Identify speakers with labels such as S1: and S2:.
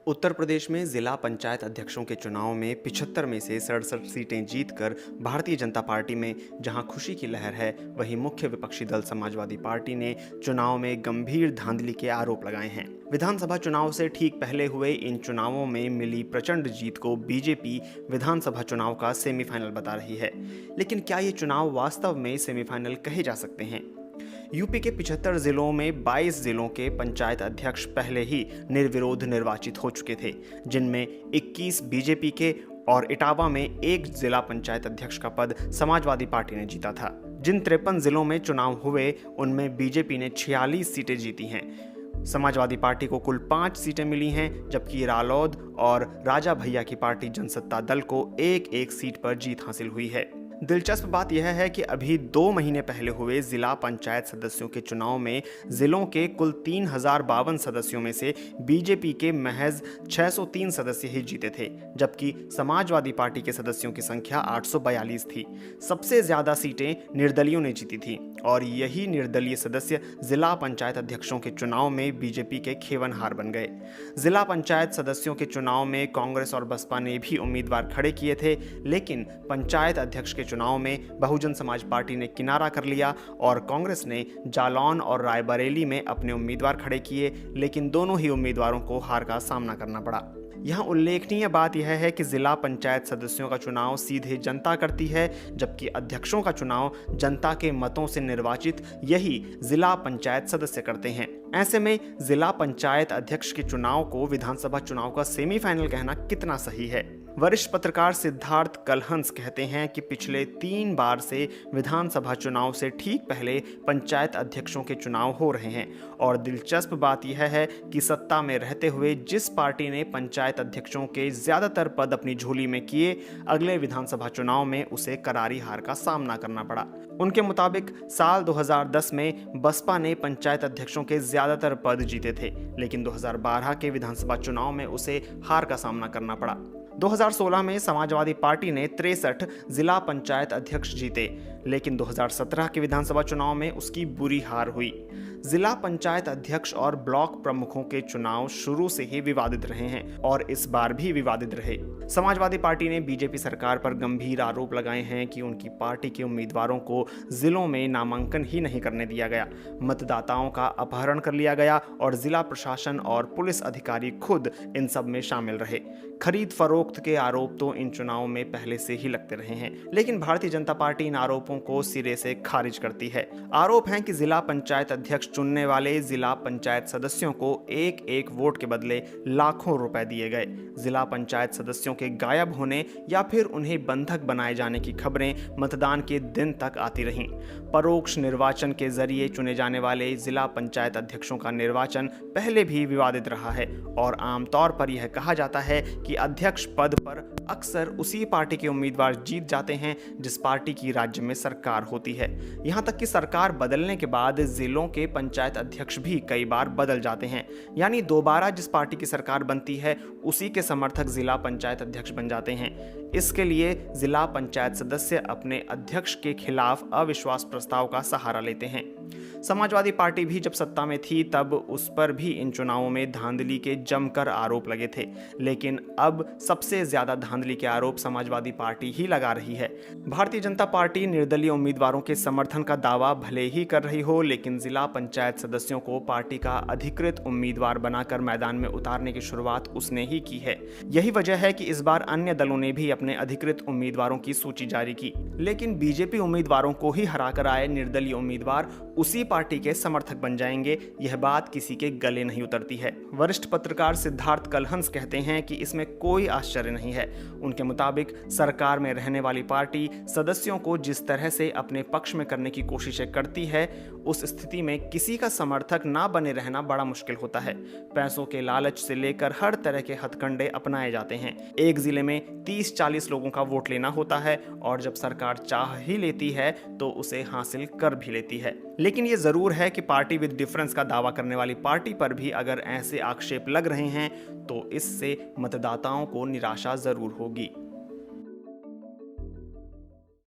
S1: उत्तर प्रदेश में जिला पंचायत अध्यक्षों के चुनाव में 75 में से 67 सीटें जीतकर भारतीय जनता पार्टी में जहां खुशी की लहर है, वहीं मुख्य विपक्षी दल समाजवादी पार्टी ने चुनाव में गंभीर धांधली के आरोप लगाए हैं। विधानसभा चुनाव से ठीक पहले हुए इन चुनावों में मिली प्रचंड जीत को बीजेपी विधानसभा चुनाव का सेमीफाइनल बता रही है। लेकिन क्या ये चुनाव वास्तव में सेमीफाइनल कहे जा सकते हैं? यूपी के 75 जिलों में 22 जिलों के पंचायत अध्यक्ष पहले ही निर्विरोध निर्वाचित हो चुके थे, जिनमें 21 बीजेपी के और इटावा में एक जिला पंचायत अध्यक्ष का पद समाजवादी पार्टी ने जीता था। जिन 53 जिलों में चुनाव हुए, उनमें बीजेपी ने 46 सीटें जीती हैं। समाजवादी पार्टी को कुल 5 सीटें मिली हैं, जबकि रालोद और राजा भैया की पार्टी जनसत्ता दल को एक एक सीट पर जीत हासिल हुई है। दिलचस्प बात यह है कि अभी 2 महीने पहले हुए जिला पंचायत सदस्यों के चुनाव में जिलों के कुल 3052 सदस्यों में से बीजेपी के महज 603 सदस्य ही जीते थे, जबकि समाजवादी पार्टी के सदस्यों की संख्या 842 थी। सबसे ज्यादा सीटें निर्दलियों ने जीती थी और यही निर्दलीय सदस्य जिला पंचायत अध्यक्षों के चुनाव में बीजेपी के खेवनहार बन गए। जिला पंचायत सदस्यों के चुनाव में कांग्रेस और बसपा ने भी उम्मीदवार खड़े किए थे, लेकिन पंचायत अध्यक्ष के चुनाव में बहुजन समाज पार्टी ने किनारा कर लिया और कांग्रेस ने जालौन और रायबरेली में अपने उम्मीदवार खड़े किए, लेकिन दोनों ही उम्मीदवारों को हार का सामना करना पड़ा। यहाँ उल्लेखनीय बात यह है कि जिला पंचायत सदस्यों का चुनाव सीधे जनता करती है, जबकि अध्यक्षों का चुनाव जनता के मतों से निर्वाचित यही जिला पंचायत सदस्य करते हैं। ऐसे में जिला पंचायत अध्यक्ष के चुनाव को विधानसभा चुनाव का सेमीफाइनल कहना कितना सही है? वरिष्ठ पत्रकार सिद्धार्थ कलहंस कहते हैं कि पिछले 3 बार से विधानसभा चुनाव से ठीक पहले पंचायत अध्यक्षों के चुनाव हो रहे हैं और दिलचस्प बात यह है कि सत्ता में रहते हुए जिस पार्टी ने पंचायत अध्यक्षों के ज्यादातर पद अपनी झोली में किए, अगले विधानसभा चुनाव में उसे करारी हार का सामना करना पड़ा। उनके मुताबिक साल 2010 में बसपा ने पंचायत अध्यक्षों के ज्यादातर पद जीते थे, लेकिन 2012 के विधानसभा चुनाव में उसे हार का सामना करना पड़ा। 2016 में समाजवादी पार्टी ने 63 जिला पंचायत अध्यक्ष जीते, लेकिन 2017 के विधानसभा चुनाव में उसकी बुरी हार हुई। जिला पंचायत अध्यक्ष और ब्लॉक प्रमुखों के चुनाव शुरू से ही विवादित रहे हैं और इस बार भी विवादित रहे। समाजवादी पार्टी ने बीजेपी सरकार पर गंभीर आरोप लगाए हैं कि उनकी पार्टी के उम्मीदवारों को जिलों में नामांकन ही नहीं करने दिया गया, मतदाताओं का अपहरण कर लिया गया और जिला प्रशासन और पुलिस अधिकारी खुद इन सब में शामिल रहे। खरीद फरोख्त के आरोप तो इन चुनावों में पहले से ही लगते रहे हैं, लेकिन भारतीय जनता पार्टी इन आरोपों को सिरे से खारिज करती है। आरोप है कि जिला पंचायत अध्यक्ष चुनने वाले जिला पंचायत सदस्यों को एक एक वोट के बदले लाखों रुपए दिए गए। जिला पंचायत सदस्यों के गायब होने या फिर उन्हें बंधक बनाए जाने की खबरें मतदान के दिन तक आती रहीं। परोक्ष निर्वाचन के जरिए चुने जाने वाले जिला पंचायत अध्यक्षों का निर्वाचन पहले भी विवादित रहा है और आमतौर पर यह कहा जाता है कि अध्यक्ष पद पर अक्सर उसी पार्टी के उम्मीदवार जीत जाते हैं जिस पार्टी की राज्य में सरकार होती है। यहाँ तक कि सरकार बदलने के बाद जिलों के पंचायत अध्यक्ष भी कई बार बदल जाते हैं, यानी दोबारा जिस पार्टी की सरकार बनती है उसी के समर्थक जिला पंचायत अध्यक्ष बन जाते हैं। इसके लिए जिला पंचायत सदस्य अपने अध्यक्ष के खिलाफ अविश्वास प्रस्ताव का सहारा लेते हैं। समाजवादी पार्टी भी जब सत्ता में थी तब उस पर भी इन चुनावों में धांधली के जमकर आरोप लगे थे, लेकिन अब सबसे ज्यादा धांधली के आरोप समाजवादी पार्टी ही लगा रही है। भारतीय जनता पार्टी निर्दलीय उम्मीदवारों के समर्थन का दावा भले ही कर रही हो, लेकिन जिला पंचायत सदस्यों को पार्टी का अधिकृत उम्मीदवार बनाकर मैदान में उतारने की शुरुआत उसने ही की है। यही वजह है कि इस बार अन्य दलों ने भी अपने अधिकृत उम्मीदवारों की सूची जारी की, लेकिन बीजेपी उम्मीदवारों को ही हराकर आए निर्दलीय उम्मीदवार उसी पार्टी के समर्थक बन जाएंगे, यह बात किसी के गले नहीं उतरती है। वरिष्ठ पत्रकार सिद्धार्थ कलहंस कहते हैं कि इसमें कोई आश्चर्य नहीं है। उनके मुताबिक सरकार में रहने वाली पार्टी सदस्यों को जिस तरह से अपने पक्ष में करने की कोशिशें करती है, उस स्थिति में किसी का समर्थक ना बने रहना बड़ा मुश्किल होता है। पैसों के लालच से लेकर हर तरह के हथकंडे अपनाए जाते हैं। एक जिले में 30-40 लोगों का वोट लेना होता है और जब सरकार चाह ही लेती है तो उसे हासिल कर भी लेती है। लेकिन ये जरूर है कि पार्टी विद डिफरेंस का दावा करने वाली पार्टी पर भी अगर ऐसे आक्षेप लग रहे हैं तो इससे मतदाताओं को निराशा जरूर होगी।